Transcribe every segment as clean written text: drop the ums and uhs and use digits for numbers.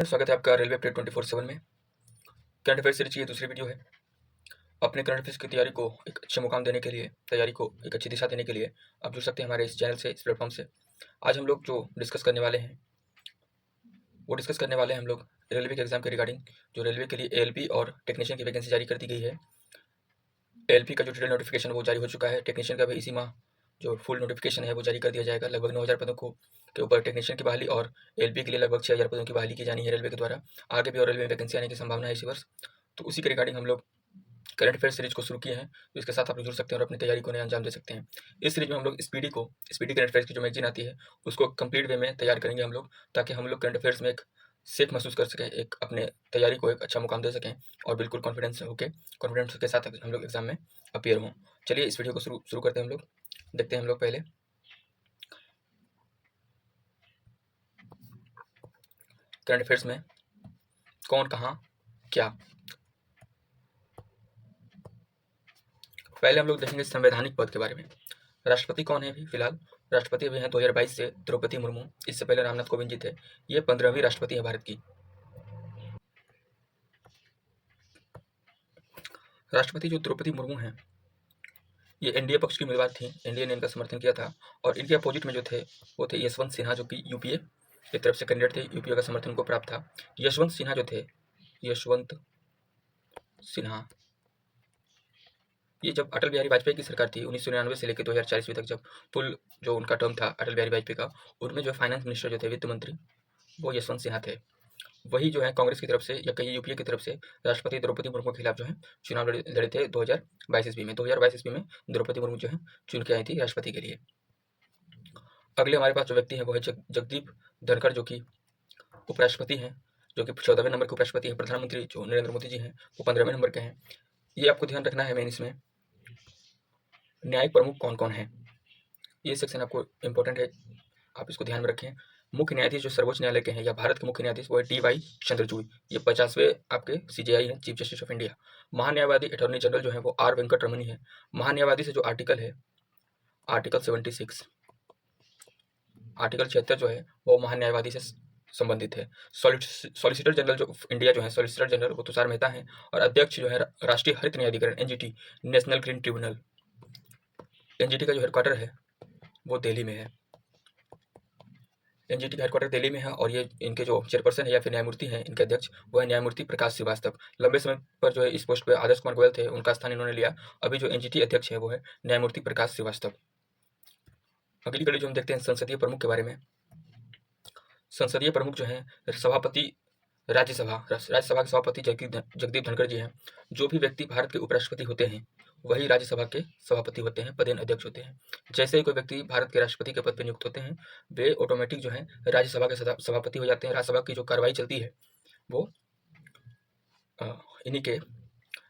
स्वागत है आपका रेलवे अपडेट 24/7 में। करंट अफेयर सीरीज की ये दूसरी वीडियो है। अपने करंट अफेयर्स की तैयारी को एक अच्छे मुकाम देने के लिए, तैयारी को एक अच्छी दिशा देने के लिए आप जुड़ सकते हैं हमारे इस चैनल से, इस प्लेटफॉर्म से। आज हम लोग जो डिस्कस करने वाले हैं हम लोग रेलवे के एग्जाम के रिगार्डिंग, जो रेलवे के लिए एएलपी और टेक्नीशियन की वैकेंसी जारी कर दी गई है। एएलपी का जो डिटेल नोटिफिकेशन वो जारी हो चुका है। टेक्नीशियन का भी इसी माह जो फुल नोटिफिकेशन है वो जारी कर दिया जाएगा। लगभग 9,000 पदों को के ऊपर टेक्नीशियन की बहाली और एएलपी के लिए लगभग 6,000 पदों की बहाली की जानी है रेलवे के द्वारा। आगे भी और रेलवे में वैकेंसी आने की संभावना है इसी वर्ष। तो उसी के रिगार्डिंग हम लोग करंट अफेयर सीरीज को शुरू किए हैं, तो इसके साथ आप लोग जुड़ सकते हैं और अपनी तैयारी को नया अंजाम दे सकते हैं। इस सीरीज में हम लोग स्पीडी करंट अफेयर्स की जो मैगजीन आती है उसको कंप्लीट वे में तैयार करेंगे हम लोग, ताकि हम लोग करंट अफेयर्स में एक सेफ महसूस कर सकें, एक अपने तैयारी को एक अच्छा मुकाम दे सकें और बिल्कुल कॉन्फिडेंस के साथ हम लोग एग्जाम में अपीयर हों। चलिए इस वीडियो को शुरू करते हैं हम लोग। देखते हैं हम लोग पहले करंट अफेयर्स में कौन कहाँ क्या। पहले हम लोग देखेंगे संवैधानिक पद के बारे में। राष्ट्रपति कौन है अभी फिलहाल? राष्ट्रपति अभी हैं 2022 से द्रौपदी मुर्मू। इससे पहले रामनाथ कोविंद जी थे। ये 15वीं राष्ट्रपति है भारत की। राष्ट्रपति जो द्रौपदी मुर्मू हैं, ये एनडीए पक्ष की उम्मीदवार थी। एनडीए ने इनका समर्थन किया था और इनके अपोजिट में जो थे वो थे यशवंत सिन्हा, जो कि यूपीए की तरफ से कैंडिडेट थे। यूपीए का समर्थन को प्राप्त था। यशवंत सिन्हा जो थे, यशवंत सिन्हा, ये जब अटल बिहारी वाजपेयी की सरकार थी 1999 से लेकर 2040 तक, जब फुल जो उनका टर्म था अटल बिहारी वाजपेयी का, उनमें जो फाइनेंस मिनिस्टर जो थे, वित्त मंत्री, वो यशवंत सिन्हा थे। वही जो है कांग्रेस की तरफ से या कहीं यूपीए की तरफ से राष्ट्रपति द्रौपदी मुर्मू के खिलाफ जो है चुनाव लड़े थे 2022 ईस्वी में। 2022 ईस्वी में द्रौपदी मुर्मू जो है चुन के आई थी राष्ट्रपति के लिए। अगले हमारे पास जो व्यक्ति है वो है जगदीप धनखड़, जो कि उपराष्ट्रपति हैं, जो कि 14वें नंबर के उपराष्ट्रपति हैं। प्रधानमंत्री जो नरेंद्र मोदी जी हैं वो 15वें नंबर के हैं। ये आपको ध्यान रखना है। मेन इसमें न्यायिक प्रमुख कौन कौन है, ये सेक्शन आपको इंपॉर्टेंट है, आप इसको ध्यान में रखें। मुख्य न्यायाधीश जो सर्वोच्च न्यायालय के हैं या भारत के मुख्य न्यायाधीश वो है डी.वाई. चंद्रचूड़। ये 50वें आपके सीजेआई हैं, चीफ जस्टिस ऑफ इंडिया। महान्यायवादी अटॉर्नी जनरल जो है वो आर वेंकट रमनी है। महान्यायवादी से जो आर्टिकल है, आर्टिकल 76, आर्टिकल 76 जो है वो महान्यायवादी से संबंधित है। सॉलिसिटर जनरल जो इंडिया जो है, सॉलिसिटर जनरल वो तुषार मेहता है। और अध्यक्ष जो है राष्ट्रीय हरित न्यायाधिकरण NGT, national green tribunal. NGT का जो हेडक्वार्टर है वो दिल्ली में है। एनजीटी का हेडक्वार्टर दिल्ली में है और ये इनके जो चेयरपर्सन है या फिर न्यायमूर्ति हैं, इनके अध्यक्ष वो है न्यायमूर्ति प्रकाश श्रीवास्तव। लंबे समय पर जो है इस पोस्ट पे आदर्श कुमार गोयल थे, उनका स्थान इन्होंने लिया। अभी जो एनजीटी अध्यक्ष है वो है न्यायमूर्ति प्रकाश श्रीवास्तव। अगली कड़ी जो हम देखते हैं संसदीय प्रमुख के बारे में। संसदीय प्रमुख जो है सभापति राज्यसभा के सभापति जगदीप धनखड़ जी हैं। जो भी व्यक्ति भारत के उपराष्ट्रपति होते हैं वही राज्यसभा के सभापति होते हैं, पदेन अध्यक्ष होते हैं। जैसे ही कोई व्यक्ति भारत के राष्ट्रपति के पद पर नियुक्त होते हैं, वे ऑटोमेटिक जो है राज्यसभा के सभापति हो जाते हैं। राज्यसभा की जो कार्रवाई चलती है वो इन्हीं के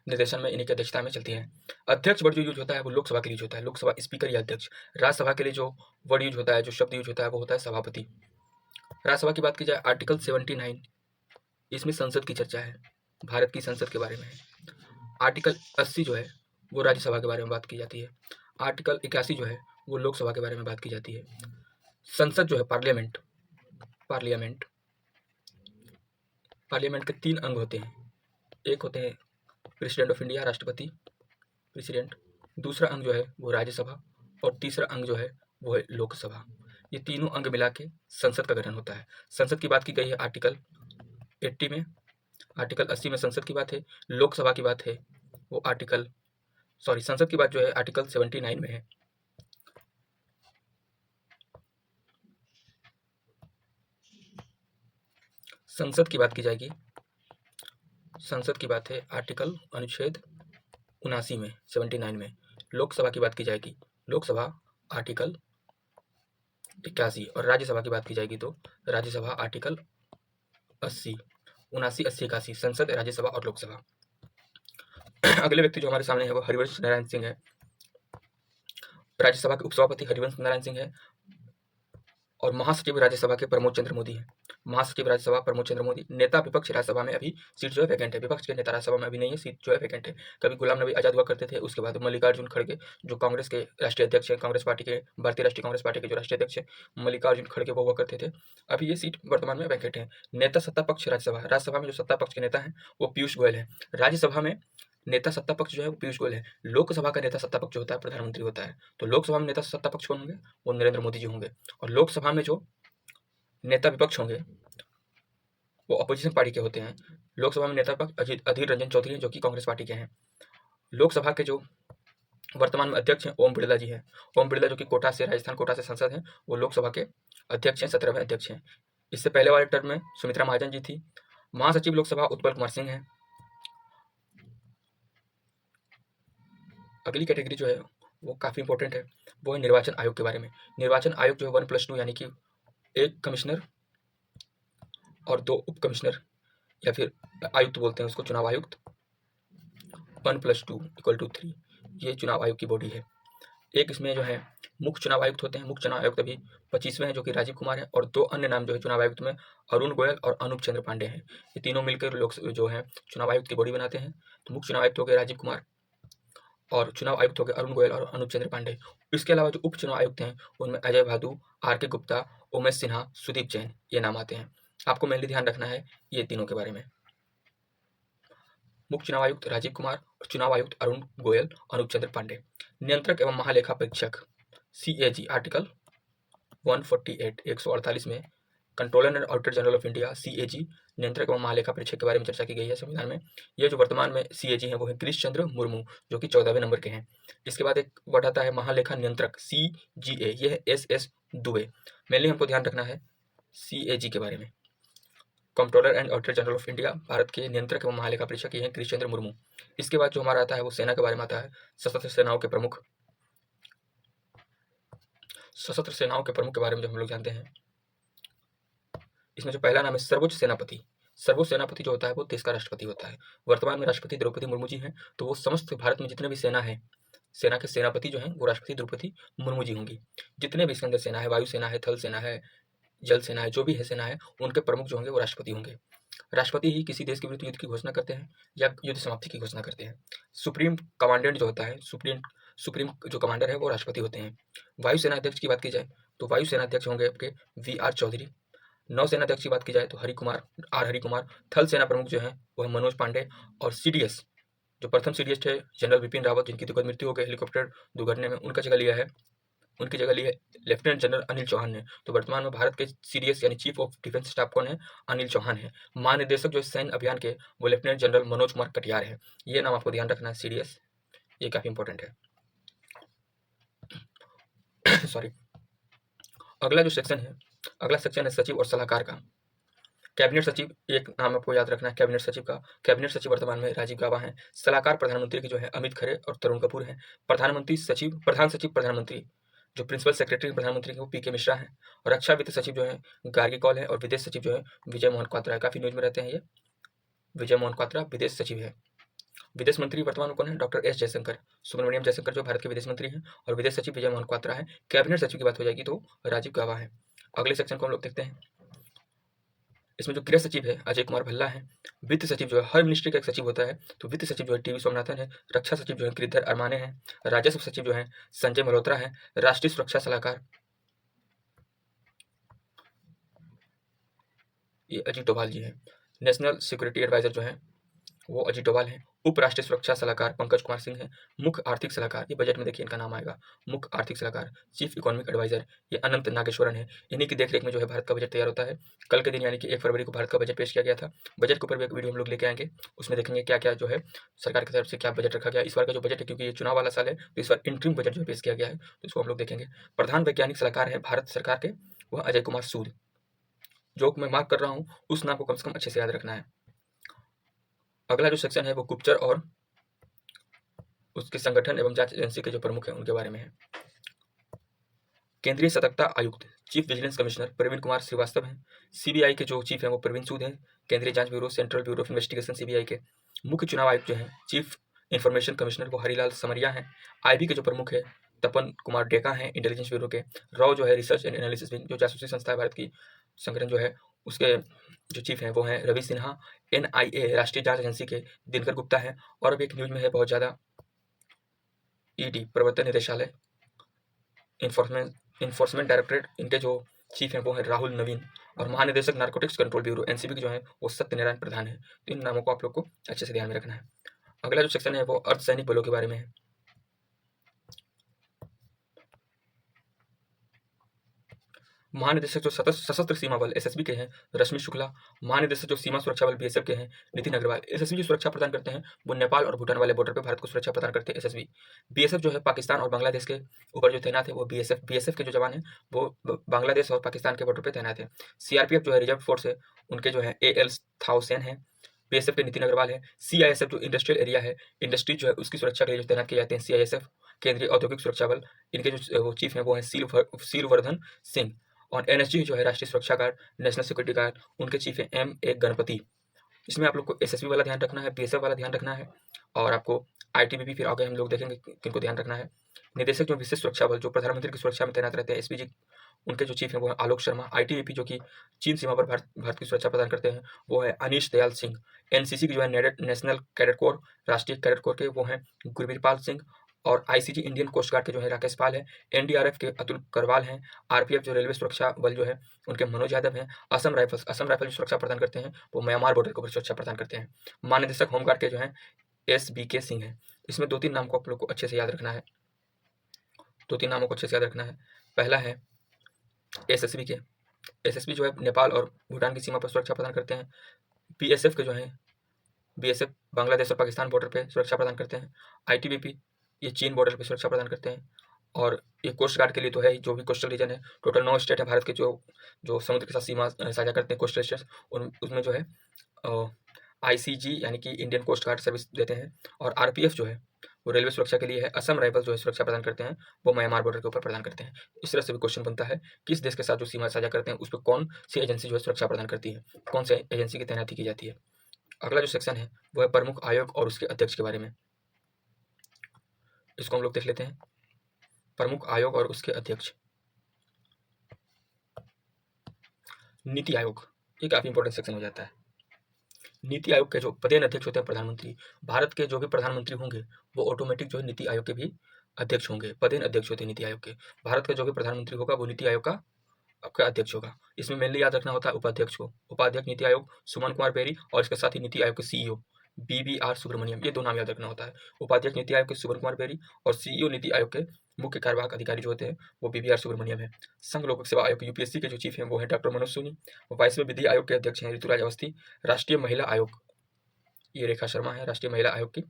निर्देशन में, इन्हीं की अध्यक्षता में चलती है। अध्यक्ष वर्ड जो यूज होता है वो लोकसभा के लिए होता है, लोकसभा स्पीकर या अध्यक्ष। राज्यसभा के लिए जो वर्ड यूज होता है, जो शब्द यूज होता है वो होता है सभापति। राज्यसभा की बात की जाए, आर्टिकल 79, इसमें संसद की चर्चा है, भारत की संसद के बारे में है। आर्टिकल 80 जो है वो राज्यसभा के बारे में बात की जाती है। आर्टिकल 81 जो है वो लोकसभा के बारे में बात की जाती है। संसद जो है पार्लियामेंट के 3 अंग होते हैं। एक होते हैं प्रेसिडेंट ऑफ इंडिया, राष्ट्रपति, प्रेसिडेंट। दूसरा अंग जो है वो राज्यसभा और तीसरा अंग जो है वो है लोकसभा। ये तीनों अंग मिला के संसद का गठन होता है। संसद की बात की गई है आर्टिकल 80 में। आर्टिकल 80 में संसद की बात है। लोकसभा की बात है वो संसद की बात जो है आर्टिकल 79 में है। संसद की बात की जाएगी, संसद की बात है आर्टिकल अनुच्छेद 79 में, 79 में। लोकसभा की बात की जाएगी, लोकसभा आर्टिकल 81। और राज्यसभा की बात की जाएगी तो राज्यसभा आर्टिकल 80, 79, 80, 81। संसद, राज्यसभा और लोकसभा। अगले व्यक्ति जो हमारे सामने है वो हरिवंश नारायण सिंह है। राज्यसभा के उपसभापति हरिवंश नारायण सिंह है। और महासचिव राज्यसभा के प्रमोद चंद्र मोदी हैं। महासचिव राज्यसभा प्रमोद चंद्र मोदी। नेता विपक्ष राज्यसभा में अभी सीट जो है वैकेंट है। विपक्ष के नेता राज्यसभा में अभी नहीं है, सीट जो है वैकेंट है। कभी गुलाम नबी आजाद हुआ करते थे, उसके बाद मल्लिकार्जुन खड़गे जो कांग्रेस के राष्ट्रीय अध्यक्ष हैं, कांग्रेस पार्टी के, भारतीय राष्ट्रीय कांग्रेस पार्टी के जो राष्ट्रीय अध्यक्ष हैं मल्लिकार्जुन खड़गे वो हुआ करते थे। अभी ये सीट वर्तमान में वैकेंट है। नेता सत्ता पक्ष राज्यसभा में जो सत्ता पक्ष के नेता हैं वो पीयूष गोयल है। राज्यसभा में नेता सत्ता पक्ष जो है वो पीयूष गोयल है। लोकसभा का नेता सत्ता पक्ष जो होता है प्रधानमंत्री होता है। तो लोकसभा में नेता सत्ता पक्ष कौन होंगे? वो नरेंद्र मोदी जी होंगे। और लोकसभा में जो नेता विपक्ष होंगे वो अपोजिशन पार्टी के होते हैं। लोकसभा में नेता विपक्ष अधीर रंजन चौधरी हैं जो कि कांग्रेस पार्टी के हैं। लोकसभा के जो वर्तमान में अध्यक्ष हैं ओम बिरला जी हैं। ओम बिरला जो कि कोटा से, राजस्थान कोटा से सांसद हैं, वो लोकसभा के अध्यक्ष हैं, 17वें अध्यक्ष हैं। इससे पहले वाले टर्म में सुमित्रा महाजन जी थी। महासचिव लोकसभा उत्पल कुमार सिंह हैं। अगली कैटेगरी जो है वो काफ़ी इंपॉर्टेंट है, वो है निर्वाचन आयोग के बारे में। निर्वाचन आयोग जो है 1+2 यानी कि 1 कमिश्नर और 2 उप कमिश्नर या फिर आयुक्त बोलते हैं उसको, चुनाव आयुक्त। 1+2 = 3 ये चुनाव आयोग की बॉडी है। एक इसमें जो है मुख्य चुनाव आयुक्त होते हैं। मुख्य चुनाव आयुक्त अभी 25वें हैं जो कि राजीव कुमार है, और 2 अन्य नाम जो है चुनाव आयुक्त में अरुण गोयल और अनूप चंद्र पांडे हैं। ये तीनों मिलकर लोग जो है चुनाव आयुक्त की बॉडी बनाते हैं। तो मुख्य चुनाव आयुक्त हो गए राजीव कुमार और चुनाव आयुक्त हो गए अरुण गोयल और अनूप चंद्र पांडे। इसके अलावा जो उप चुनाव आयुक्त हैं उनमें अजय भादु, RK गुप्ता, उमेश सिन्हा, सुदीप जैन ये नाम आते हैं। आपको मेनली ध्यान रखना है ये तीनों के बारे में। मुख्य चुनाव आयुक्त राजीव कुमार, चुनाव आयुक्त अरुण गोयल, अनूप चंद्र पांडे। नियंत्रक एवं महालेखा परीक्षक CAG आर्टिकल 148 में controller and auditor general of India CAG नियंत्रक एवं महालेखा परीक्षक के बारे में चर्चा की गई है संविधान में। ये जो वर्तमान में CAG हैं वो है गिरीश चंद्र मुर्मू जो कि 14वें नंबर के हैं। इसके बाद एक वर्ड आता है महालेखा नियंत्रक CGA, ये है SS दुबे। मेनली हमको ध्यान रखना है CAG के बारे में। Controller and auditor general of India Bharat के नियंत्रक एवं महालेखा परीक्षक ये हैं गिरीश चंद्र मुर्मू। इसके बाद जो हमारा आता है वो सेना के बारे में आता है। सशस्त्र सेनाओं के प्रमुख के बारे में जो हम लोग जानते हैं, इसमें जो पहला नाम है सर्वोच्च सेनापति। सर्वोच्च सेनापति जो होता है वो देश का राष्ट्रपति होता है। वर्तमान में राष्ट्रपति द्रौपदी मुर्मू जी हैं, तो वो समस्त भारत में जितने भी सेना है, सेना के सेनापति जो हैं वो राष्ट्रपति द्रौपदी मुर्मू जी होंगी। जितने भी इसके अंदर सेना है, वायु सेना है, थल सेना है, जल सेना है, जो भी है सेना है, उनके प्रमुख जो होंगे वो राष्ट्रपति होंगे। राष्ट्रपति ही किसी देश के विरुद्ध युद्ध की घोषणा करते हैं या युद्ध समाप्ति की घोषणा करते हैं। सुप्रीम कमांडेंट जो होता है, सुप्रीम जो कमांडर है वो राष्ट्रपति होते हैं। वायु सेना अध्यक्ष की बात की जाए तो वायु सेना अध्यक्ष होंगे आपके VR चौधरी। नौसेना अध्यक्ष की बात की जाए तो हरि कुमार। थल सेना प्रमुख जो है वो है मनोज पांडे। और CDS जो प्रथम CDS थे जनरल बिपिन रावत, जिनकी दुखद मृत्यु हो गई हेलीकॉप्टर दुर्घटना में, उनकी जगह ली है लेफ्टिनेंट जनरल अनिल चौहान ने। तो वर्तमान में भारत के CDS यानी चीफ ऑफ डिफेंस स्टाफ कौन है? अनिल चौहान है। महानिदेशक जो सैन्य अभियान के वो लेफ्टिनेंट जनरल मनोज कुमार कटियार है। ये नाम आपको ध्यान रखना है CDS, ये काफी इंपॉर्टेंट है। सॉरी। अगला सेक्शन है सचिव और सलाहकार का। कैबिनेट सचिव एक नाम आपको याद रखना है कैबिनेट सचिव का। कैबिनेट सचिव वर्तमान में राजीव गाबा हैं। सलाहकार प्रधानमंत्री के जो है अमित खरे और तरुण कपूर हैं। प्रधान सचिव प्रधानमंत्री जो प्रिंसिपल सेक्रेटरी प्रधानमंत्री के वो PK मिश्रा हैं। और रक्षा वित्त सचिव जो है गार्गी कौल है। और विदेश सचिव जो है विजय मोहन क्वात्रा है। काफी न्यूज में रहते हैं ये। विजय मोहन क्वात्रा विदेश सचिव है। विदेश मंत्री वर्तमान में कौन है? डॉक्टर S जयशंकर, सुब्रमण्यम जयशंकर जो भारत के विदेश मंत्री हैं। और विदेश सचिव विजय मोहन क्वात्रा है। कैबिनेट सचिव की बात हो जाएगी तो राजीव गाबा है। अगले सेक्शन को हम लोग देखते हैं। इसमें जो गृह सचिव है अजय कुमार भल्ला है। वित्त सचिव जो है हर मिनिस्ट्री का एक सचिव होता है, तो वित्त सचिव जो है TV स्वामीनाथन है। रक्षा सचिव जो है गिरिधर अरमाने हैं। राजस्व सचिव जो है संजय मल्होत्रा है। राष्ट्रीय सुरक्षा सलाहकार ये अजीत डोभाल जी है। नेशनल सिक्योरिटी एडवाइजर जो है वो अजीत डोभाल है। उप राष्ट्रीय सुरक्षा सलाहकार पंकज कुमार सिंह है। मुख्य आर्थिक सलाहकार, ये बजट में देखिए इनका नाम आएगा, मुख्य आर्थिक सलाहकार चीफ इकोनॉमिक एडवाइजर ये अनंत नागेश्वरन है। इन्हीं की देखरेख में जो है भारत का बजट तैयार होता है। कल के दिन यानी कि 1 फरवरी को भारत का बजट पेश किया गया था। बजट के ऊपर भी एक वीडियो हम लोग लेके आएंगे, उसमें देखेंगे क्या क्या जो है सरकार की तरफ से क्या बजट रखा गया। इस बार का जो बजट है, क्योंकि ये चुनाव वाला साल है, तो इस बार इंटरिम बजट जो पेश किया गया है, तो इसको हम लोग देखेंगे। प्रधान वैज्ञानिक सलाहकार है भारत सरकार के, वह अजय कुमार सूद। जो मैं मार्क कर रहा हूँ उस नाम को कम से कम अच्छे से याद रखना है। अगला जो सेक्शन है वो गुप्तचर और उसके संगठन एवं जांच एजेंसी के जो प्रमुख हैं उनके बारे में है। केंद्रीय सतर्कता आयुक्त chief vigilance commissioner Praveen Kumar Srivastava हैं। CBI के जो चीफ हैं वो प्रवीण सूद हैं। केंद्रीय जांच bureau central bureau of investigation CBI के मुख्य चुनाव आयुक्त जो हैं चीफ इंफॉर्मेशन कमिश्नर वो हरिलाल समरिया हैं। IB के जो प्रमुख है तपन कुमार डेका हैं इंटेलिजेंस ब्यूरो के, रॉ जो है रिसर्च एंड एनालिसिस विंग जो जासूसी संस्था है भारत की संगठन जो है उसके जो चीफ हैं वो हैं रवि सिन्हा, NIA राष्ट्रीय जांच एजेंसी के दिनकर गुप्ता है, और अब एक न्यूज में है बहुत ज़्यादा ED प्रवर्तन निदेशालय इन्फोर्समेंट डायरेक्टरेट इनके जो चीफ हैं वो हैं राहुल नवीन, और महानिदेशक नारकोटिक्स कंट्रोल ब्यूरो NCB के जो है वो सत्यनारायण प्रधान है। तो इन नामों को आप लोग को अच्छे से ध्यान में रखना है। अगला जो सेक्शन है वो अर्धसैनिक बलों के बारे में है। महानिदेशक जो सशस्त्र सीमा बल SSB के हैं रश्मि शुक्ला, महानिदेशक जो सीमा सुरक्षा बल BSF के हैं नितिन अग्रवाल। SSB जो सुरक्षा प्रदान करते हैं वो नेपाल और भूटान वाले बॉर्डर पे भारत को सुरक्षा प्रदान करते हैं SSB। BSF जो है पाकिस्तान और बांग्लादेश के ऊपर जो तैनात है वो BSF के जो जवान हैं वो बांग्लादेश और पाकिस्तान के बॉर्डर पर तैनात है। CRPF जो है रिजर्व फोर्स है उनके जो है AL थाउसेन है। BSF के नितिन अग्रवाल है। CISF जो इंडस्ट्रियल एरिया है, इंडस्ट्री जो है उसकी सुरक्षा के लिए जो तैनात किए जाते हैं CISF केंद्रीय औद्योगिक सुरक्षा बल, इनके जो चीफ हैं वो हैं सीलवर्धन सिंह। और NSG जो है राष्ट्रीय सुरक्षा गार्ड नेशनल सिक्योरिटी गार्ड, उनके चीफ है M.A. गणपति। इसमें आप लोग को SSB वाला ध्यान रखना है, BSF वाला ध्यान रखना है, और आपको ITBP फिर आगे हम लोग देखेंगे किनको ध्यान रखना है। निदेशक जो विशेष सुरक्षा बल जो प्रधानमंत्री की सुरक्षा में तैनात रहते हैं SPG, उनके जो चीफ हैं वो है आलोक शर्मा। ITBP जो कि चीन सीमा पर भारत की सुरक्षा प्रदान करते हैं वो है अनीश दयाल सिंह। NCC की जो है नेशनल कैडेट कोर राष्ट्रीय कैडेट कोर के वो हैं गुरवीरपाल सिंह, और ICG इंडियन कोस्ट गार्ड के जो है राकेश पाल है। NDRF के अतुल करवाल हैं। RPF जो रेलवे सुरक्षा बल जो है उनके मनोज यादव हैं। असम राइफल जो सुरक्षा प्रदान करते हैं वो म्यांमार बॉर्डर के ऊपर सुरक्षा प्रदान करते हैं। महानिदेशक होमगार्ड के जो है SBK सिंह हैं। इसमें 2-3 नाम को आप लोग को अच्छे से याद रखना है, 2-3 नामों को अच्छे से याद रखना है। पहला है SSB जो है नेपाल और भूटान की सीमा पर सुरक्षा प्रदान करते हैं। BSF के जो है BSF बांग्लादेश और पाकिस्तान बॉर्डर पे सुरक्षा प्रदान करते हैं। ITBP ये चीन बॉर्डर पे सुरक्षा प्रदान करते हैं। और ये कोस्ट गार्ड के लिए तो है जो भी कोस्टल रीजन है, टोटल 9 स्टेट है भारत के जो समुद्र के साथ सीमा साझा करते हैं कोस्टल स्टेट, उसमें जो है ICG यानी कि इंडियन कोस्ट गार्ड सर्विस देते हैं। और RPF जो है वो रेलवे सुरक्षा के लिए है। असम राइफल जो है सुरक्षा प्रदान करते हैं वो म्यांमार बॉर्डर के ऊपर प्रदान करते हैं। इस तरह से भी क्वेश्चन बनता है किस देश के साथ जो सीमा साझा करते हैं उस पर कौन सी एजेंसी जो है सुरक्षा प्रदान करती है, कौन सी एजेंसी की तैनाती की जाती है। अगला जो सेक्शन है वो है प्रमुख आयोग और उसके अध्यक्ष के बारे में। इसको हम लोग देख लेते हैं। प्रमुख आयोग और उसके अध्यक्ष। नीति आयोग ये काफी इंपॉर्टेंट सेक्शन हो जाता है। नीति आयोग के जो पदेन अध्यक्ष होते हैं प्रधानमंत्री, भारत के जो भी प्रधानमंत्री होंगे वो ऑटोमेटिक जो है नीति आयोग के भी अध्यक्ष होंगे। पदेन अध्यक्ष होते हैं नीति आयोग के। भारत का जो भी प्रधानमंत्री होगा वो नीति आयोग का आपका अध्यक्ष होगा। इसमें मेनली याद रखना होता है उपाध्यक्ष को। उपाध्यक्ष नीति आयोग सुमन कुमार बेरी, और इसके साथ ही नीति आयोग के CEO BVR सुब्रमण्यम, ये 2 नाम याद रखना होता है। उपाध्यक्ष नीति आयोग के सुमन कुमार बेरी और CEO नीति आयोग के मुख्य कार्यवाहक अधिकारी जो होते हैं वो BVR सुब्रमण्यम है। संघ लोक सेवा आयोग UPSC के जो चीफ हैं वो है डॉक्टर मनोज सोनी। 22वें विधि आयोग के अध्यक्ष हैं ऋतुराज अवस्थी। राष्ट्रीय महिला आयोग ये रेखा शर्मा है राष्ट्रीय महिला आयोग की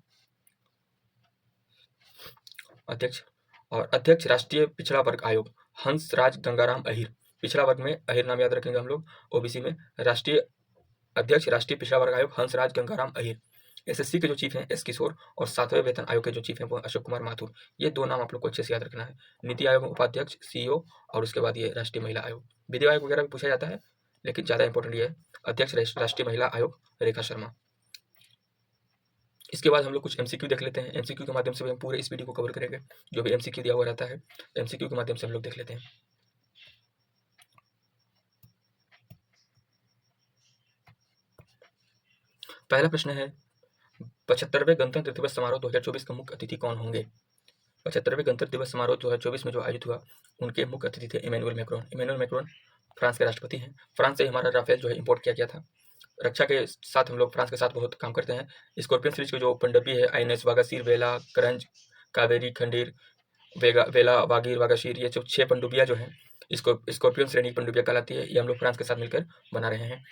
अध्यक्ष। और अध्यक्ष राष्ट्रीय पिछड़ा वर्ग आयोग हंसराज गंगाराम अहिर। पिछड़ा वर्ग में अहिर नाम याद रखेंगे हम लोग। OBC में राष्ट्रीय अध्यक्ष राष्ट्रीय पिछड़ा वर्ग आयोग हंसराज गंगाराम अहिर। SSC के जो चीफ हैं S किशोर, और 7वें वेतन आयोग के जो चीफ हैं वो अशोक कुमार माथुर। ये 2 नाम आप लोग को अच्छे से याद रखना है। नीति आयोग में उपाध्यक्ष CEO, और उसके बाद ये राष्ट्रीय महिला आयोग। विधि आयोग वगैरह भी पूछा जाता है लेकिन ज़्यादा इंपॉर्टेंट ये है अध्यक्ष राष्ट्रीय महिला आयोग रेखा शर्मा। इसके बाद हम लोग कुछ MCQ देख लेते हैं। MCQ के माध्यम से हम पूरे इस वीडियो को कवर करेंगे। जो भी MCQ दिया हुआ रहता है MCQ के माध्यम से हम लोग देख लेते हैं। पहला प्रश्न है 75वें गणतंत्र दिवस समारोह 2024 के मुख्य अतिथि कौन होंगे। 75वें गणतंत्र दिवस समारोह 2024 में जो आयोजित हुआ उनके मुख्य अतिथि थे इमैनुअल मैक्रोन। फ्रांस के राष्ट्रपति हैं। फ्रांस से हमारा राफेल जो है इंपोर्ट किया गया था। रक्षा के साथ हम लोग फ्रांस के साथ बहुत काम करते हैं। स्कॉर्पियन सीरीज के जो पनडुब्बी है INS वागासीर, वेला, करंज, कावेरी, खंडीर, वेला, वागीर, वागाशीर, ये जो 6 पनडुब्बियाँ जो हैं स्कॉर्पियन श्रेणी की पनडुब्बियाँ कहलाती है। ये हम लोग फ्रांस के साथ मिलकर बना रहे हैं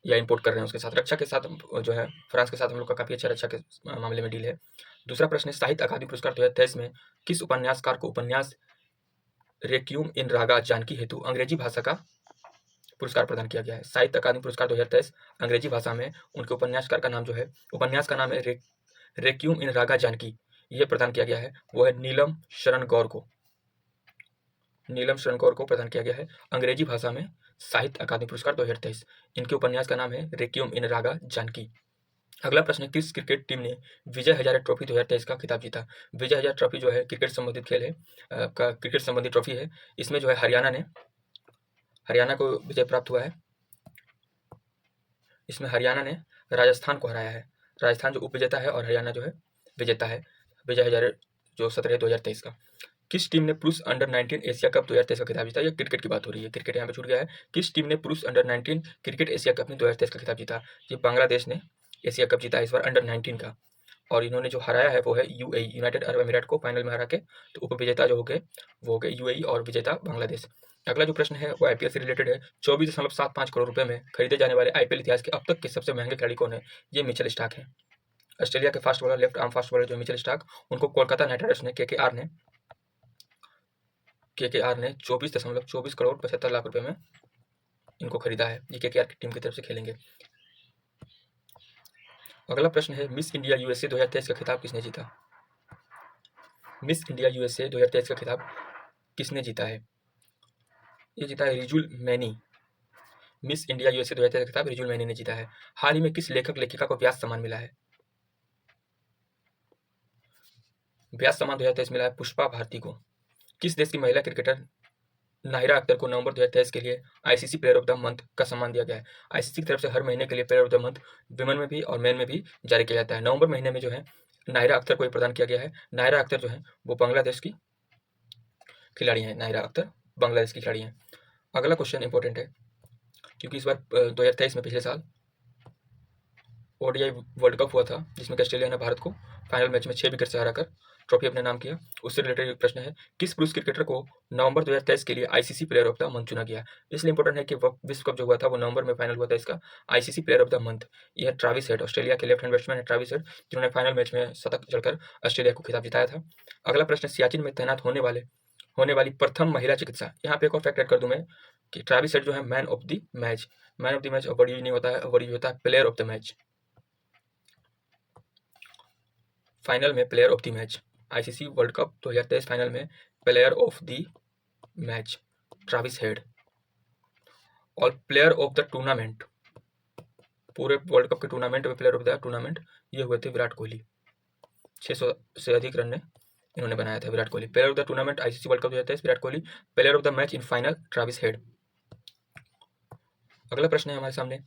या इंपोर्ट कर रहे हैं उसके साथ। रक्षा के साथ जो है फ्रांस के साथ हम लोग का काफ़ी अच्छा रक्षा के मामले में डील है। दूसरा प्रश्न है साहित्य अकादमी पुरस्कार 2023 में किस उपन्यासकार को उपन्यास रेक्यूम इन रागा जानकी हेतु अंग्रेजी भाषा का पुरस्कार प्रदान किया गया है। साहित्य अकादमी पुरस्कार 2023 अंग्रेजी भाषा में उनके उपन्यासकार का नाम जो है उपन्यास का नाम है रेक्यूम इन रागा जानकी, ये प्रदान किया गया है। वो है नीलम शरण गौर को प्रदान किया गया है अंग्रेजी भाषा में साहित्य अकादमी पुरस्कार 2023। इनके उपन्यास का नाम है रेक्यूम इन रागा जानकी। अगला प्रश्न है, किस क्रिकेट टीम ने विजय हजारे ट्रॉफी 2023 का खिताब जीता? विजय हजारे ट्रॉफी जो है क्रिकेट संबंधित खेल है, क्रिकेट संबंधित ट्रॉफी है। इसमें जो है हरियाणा को विजय प्राप्त हुआ है। इसमें हरियाणा ने राजस्थान को हराया है। राजस्थान जो उपविजेता है और हरियाणा जो है विजेता है विजय हजारे जो सत्र है 2023 का। किस टीम ने पुरुष अंडर 19 एशिया कप 2023 का खिताब जीता? ये क्रिकेट की बात हो रही है, क्रिकेट यहाँ पे छूट गया है। किस टीम ने पुरुष अंडर 19 क्रिकेट एशिया कप में 2023 का खिताब जीता? ये बांग्लादेश ने एशिया कप जीता है इस बार अंडर 19 का। और इन्होंने जो हराया है वो है यूएई, यूनाइटेड अरब अमीरात को फाइनल में हरा के। तो उपविजेता जो हो गए वो हो गए यूएई और विजेता बांग्लादेश। अगला जो प्रश्न है वो आईपीएल से रिलेटेड है। 24.75 करोड़ रुपए में खरीदे जाने वाले आईपीएल इतिहास के अब तक के सबसे महंगे खिलाड़ी कौन है? ये मिचेल स्टार्क है। ऑस्ट्रेलिया के fast bowler, left arm fast bowler जो मिचेल स्टार्क, उनको कोलकाता नाइट राइडर्स ने केकेआर ने 24 करोड़ 75 लाख रुपए में इनको खरीदा है। ये केकेआर की टीम की तरफ से खेलेंगे। अगला प्रश्न है, मिस इंडिया यूएसए 2023 का खिताब किसने जीता? मिस इंडिया यूएसए 2023 का खिताब किसने जीता है? ये जीता है Rijul many. Miss India USA 2023 का खिताब रिजुल मैनी ने जीता है। हाल ही में किस लेखक लेखिका को व्यास सम्मान मिला है? व्यास सम्मान 2023 मिला है पुष्पा भारती को। किस देश की महिला क्रिकेटर नाहिरा अख्तर को नवंबर 2023 के लिए ICC player of the month का सम्मान दिया गया है? आईसीसी की तरफ से हर महीने के लिए player of the month women में भी और मेन में भी जारी किया जाता है। नवंबर महीने में जो है नाहिरा अख्तर को ही प्रदान किया गया है। नाहिरा अख्तर जो है वो बांग्लादेश की खिलाड़ी हैं। नाहिरा अख्तर बांग्लादेश की खिलाड़ी हैं। अगला क्वेश्चन इंपॉर्टेंट है क्योंकि इस बार 2023 में पिछले साल ओडीआई वर्ल्ड कप हुआ था जिसमें ऑस्ट्रेलिया ने भारत को फाइनल मैच में 6 विकेट से हराकर ट्रॉफी अपने नाम किया। उससे रिलेटेड एक प्रश्न है, किस पुरुष क्रिकेटर को नवंबर 2023 के लिए ICC player of the month चुना गया? इसलिए इंपॉर्टेंट है कि विश्व कप जो हुआ था वो नवंबर में फाइनल हुआ था इसका ICC player of the month. यह ट्रेविस हेड, ऑस्ट्रेलिया के लेफ्ट हैंड बैट्समैन है ट्रेविस हेड, जिन्होंने फाइनल मैच में शतक जड़कर ऑस्ट्रेलिया को खिताब जिताया था। अगला प्रश्न, सियाचिन में तैनात होने वाली प्रथम महिला चिकित्सा। यहाँ पे एक और फैक्ट ऐड कर दूं मैं कि ट्रेविस हेड जो है man of the match award नहीं होता है, अवार्ड होता है player of the match. Final में player of the match, ICC world cup 2023 final में player of the match Travis Head. और प्लेयर ऑफ द टूर्नामेंट, पूरे वर्ल्ड कप के टूर्नामेंट में प्लेयर ऑफ द टूर्नामेंट ये हुए थे विराट कोहली। 600 से अधिक रन ने इन्होंने बनाया था Virat Kohli. Player of the tournament ICC world cup 2023 Virat Kohli. Player of the match in final Travis head. अगला प्रश्न है हमारे सामने,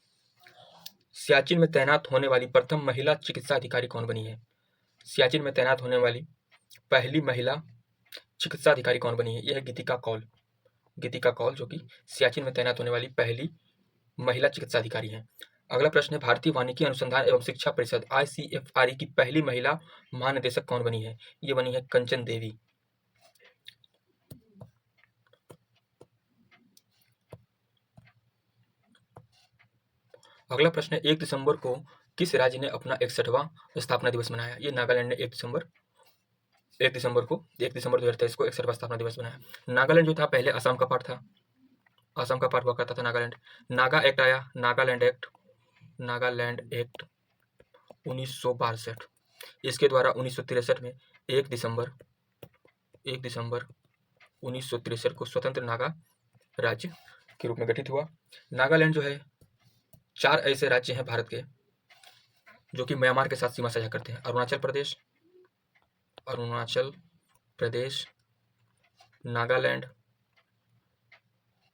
सियाचिन में तैनात होने वाली प्रथम महिला चिकित्सा अधिकारी कौन बनी है? सियाचिन में तैनात होने वाली पहली महिला चिकित्सा अधिकारी कौन बनी है? यह है गीतिका कौल जो कि सियाचिन में तैनात होने वाली पहली महिला चिकित्सा अधिकारी हैं। अगला प्रश्न है, भारतीय वानिकी अनुसंधान एवं शिक्षा परिषद ICFRE की पहली महिला महानिदेशक कौन बनी है? ये बनी है कंचन देवी। अगला प्रश्न है, 1 दिसंबर को किस राज्य ने अपना 61वां स्थापना दिवस मनाया? ये नागालैंड ने 1 दिसंबर 2023 को 61वां स्थापना दिवस मनाया। नागालैंड जो था पहले असम का पार्ट था, असम का पार्ट हुआ करता था नागालैंड। नागा एक्ट आया, नागालैंड एक्ट 1962। इसके द्वारा 1963 में 1 दिसंबर 1963 को स्वतंत्र नागा राज्य के रूप में गठित हुआ। नागालैंड जो है 4 ऐसे राज्य हैं भारत के जो कि म्यांमार के साथ सीमा साझा करते हैं। अरुणाचल प्रदेश, नागालैंड,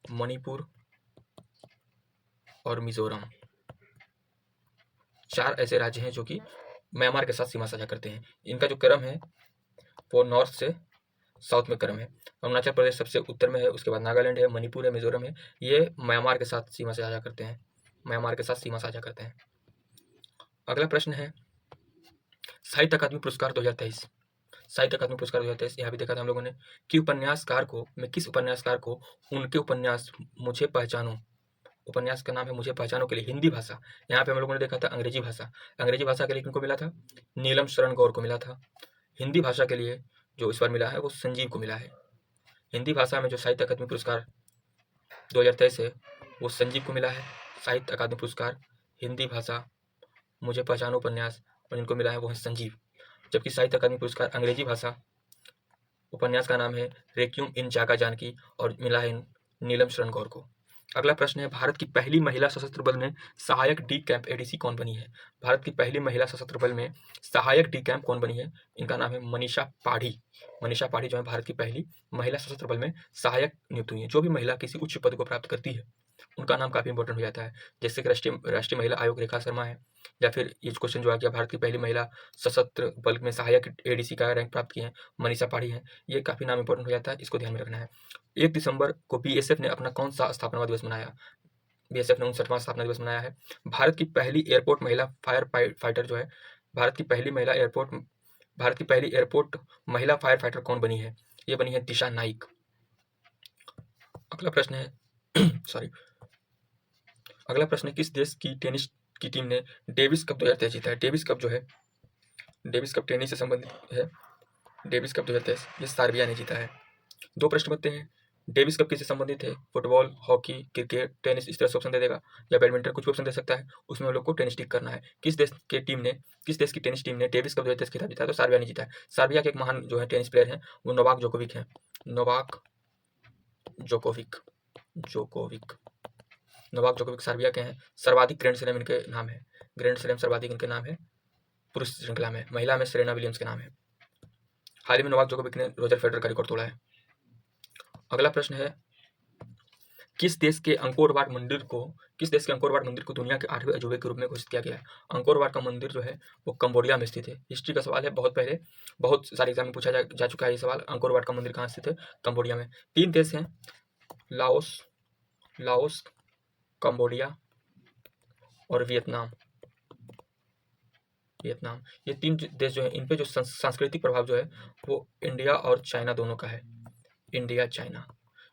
मणिपुर और मिजोरम। 4 ऐसे राज्य हैं जो कि म्यांमार के साथ सीमा साझा करते हैं। इनका जो क्रम है वो नॉर्थ से साउथ में क्रम है। अरुणाचल प्रदेश सबसे उत्तर में है, उसके बाद नागालैंड है, मणिपुर है, मिजोरम है। ये म्यांमार के साथ सीमा साझा करते हैं। अगला प्रश्न है, साहित्य अकादमी पुरस्कार 2023 यहाँ भी देखा था हम लोगों ने कि किस उपन्यासकार को उनके उपन्यास मुझे पहचानो, उपन्यास का नाम है मुझे पहचानो के लिए हिंदी भाषा, यहाँ पे हम लोगों ने देखा था अंग्रेजी भाषा के लिए किनको मिला था? नीलम शरण गौर को मिला था। हिंदी भाषा के लिए जो इस बार मिला है वो संजीव को मिला है। हिंदी भाषा में जो साहित्य अकादमी पुरस्कार 2023 है वो संजीव को मिला है। साहित्य अकादमी पुरस्कार हिंदी भाषा मुझे पहचानो उपन्यास और इनको मिला है वो है संजीव। जबकि साहित्य अकादमी पुरस्कार अंग्रेजी भाषा उपन्यास का नाम है रेक्यूम इन जागा जानकी और मिला है नीलम शरण गौर को। अगला प्रश्न है, भारत की पहली महिला सशस्त्र बल में सहायक डी कैंप एडीसी कौन बनी है? भारत की पहली महिला सशस्त्र बल में सहायक डी कैंप कौन बनी है? इनका नाम है मनीषा पाढ़ी। मनीषा पाढ़ी जो है भारत की पहली महिला सशस्त्र बल में सहायक नियुक्त हुई है। जो भी महिला किसी उच्च पद को प्राप्त करती है उनका नाम काफ़ी इंपॉर्टेंट हो जाता है, जैसे कि राष्ट्रीय महिला आयोग रेखा शर्मा है, या फिर ये क्वेश्चन जो आ गया, भारत की पहली महिला सशस्त्र बल में सहायक एडीसी का रैंक प्राप्त की है मनीषा पाढ़ी है। ये काफ़ी नाम इंपॉर्टेंट हो जाता है, इसको ध्यान में रखना है। 1 दिसंबर को बीएसएफ ने अपना कौन सा स्थापना दिवस मनाया? बीएसएफ ने 59वां स्थापना दिवस मनाया है। भारत की पहली एयरपोर्ट महिला फाइटर जो है, भारत की पहली एयरपोर्ट महिला फायर फाइटर कौन बनी है? ये बनी है दिशा नाइक। अगला प्रश्न है सॉरी अगला प्रश्न है, किस देश की टेनिस की टीम ने डेविस कप 2023 जीता है? डेविस कप जो है, डेविस कप टेनिस से संबंधित है। डेविस कप 2023 ये सर्बिया ने जीता है। 2 प्रश्न बनते हैं, डेविस कप किससे संबंधित है? फुटबॉल, हॉकी, क्रिकेट, टेनिस, इस तरह से ऑप्शन दे देगा, या बैडमिंटन, कुछ भी ऑप्शन दे सकता है। उसमें हम लोग को टेनिस टिक करना है। किस देश की टेनिस टीम ने डेविस कप 2023 खिताब जीता है? तो सर्बिया ने जीता है। सर्बिया के एक महान जो है टेनिस प्लेयर हैं वो नोवाक जोकोविक हैं। नोवाक जोकोविक सर्बिया के हैं। सर्वाधिक ग्रैंड स्लैम इनके नाम है। ग्रैंड स्लैम सर्वाधिक इनके नाम है पुरुष श्रृंखला में। महिला में सेरेना विलियम्स के नाम है। हाल ही में नोवाक जोकोविक ने रोजर फेडरर का रिकॉर्ड तोड़ा है। अगला प्रश्न है, किस देश के अंकोर वाट मंदिर को दुनिया के 8वें अजूबे के रूप में घोषित किया गया है? अंकोर वाट का मंदिर जो है वो कंबोडिया में स्थित है। हिस्ट्री का सवाल है, बहुत पहले बहुत सारे एग्जाम में पूछा जा चुका है ये सवाल। अंकोर वाट का मंदिर कहाँ स्थित है? कंबोडिया में। 3 देश हैं, लाओस, कंबोडिया और वियतनाम। ये 3 देश जो है, इन पे जो सांस्कृतिक प्रभाव जो है वो इंडिया और चाइना दोनों का है। इंडिया चाइना,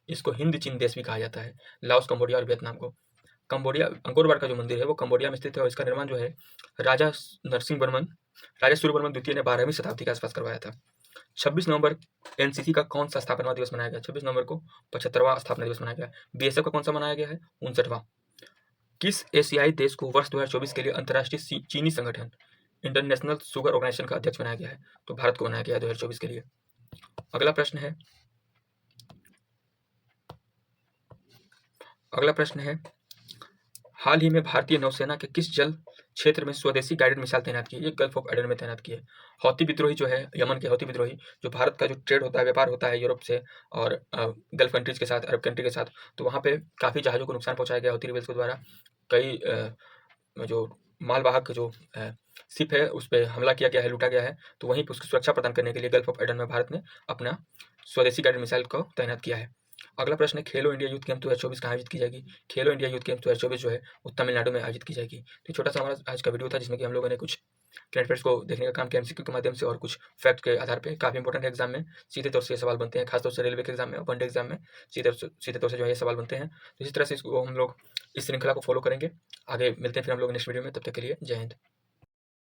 इसको हिंद चीन देश भी कहा जाता है, लाओस, कंबोडिया और वियतनाम को। कंबोडिया अंकोर वाट का जो मंदिर है वो कंबोडिया में स्थित है और इसका निर्माण जो है राजा सूर्यवर्मन द्वितीय ने 12वीं शताब्दी के आसपास करवाया था। 26 नवंबर एनसीसी का कौन सा स्थापना दिवस मनाया गया? 26 नवंबर को 75वां स्थापना दिवस मनाया गया। बीएसएफ का कौन सा मनाया गया है? 59वां। किस एशियाई देश को वर्ष 2024 के लिए अंतर्राष्ट्रीय चीनी संगठन इंटरनेशनल शुगर ऑर्गेनाइजेशन का अध्यक्ष बनाया गया है? तो भारत को बनाया गया है 2024 के लिए। अगला प्रश्न है, हाल ही में भारतीय नौसेना के किस जल क्षेत्र में स्वदेशी गाइडेड मिसाइल तैनात की है? ये गल्फ ऑफ एडन में तैनात की है। हौती विद्रोही जो है, यमन के हौती विद्रोही, जो भारत का जो ट्रेड होता है, व्यापार होता है यूरोप से और गल्फ कंट्रीज के साथ, अरब कंट्री के साथ, तो वहाँ पे काफ़ी जहाज़ों को नुकसान पहुँचाया गया हौती रिबेल्स के द्वारा। कई जो मालवाहक जो शिप है उस पर हमला किया गया है, लूटा गया है। तो वहीं पर उसकी सुरक्षा प्रदान करने के लिए गल्फ ऑफ एडन में भारत ने अपना स्वदेशी गाइडेड मिसाइल को तैनात किया है। अगला प्रश्न है, खेलो इंडिया यूथ गेम 2024 कहाँ आयोजित की जाएगी? खेलो इंडिया यूथ गेम 2024 जो है वो तमिलनाडु में आयोजित की जाएगी। तो छोटा सा हमारा आज का वीडियो था जिसमें कि हम लोगों ने कुछ करंट अफेयर्स को देखने का काम किया एमसीक्यू के माध्यम से और कुछ फैक्ट के आधार पे। काफ़ी इंपॉर्टेंट एग्जाम में सीधे तौर से ये सवाल बनते हैं, खासतौर से रेलवे के एग्जाम में और वनडे एग्जाम में सीधे तौर से जो है ये सवाल बनते हैं। तो इसी तरह से इसको हम लोग इस श्रृंखला को फॉलो करेंगे। आगे मिलते हैं फिर हम लोग नेक्स्ट वीडियो में, तब तक के लिए जय हिंद।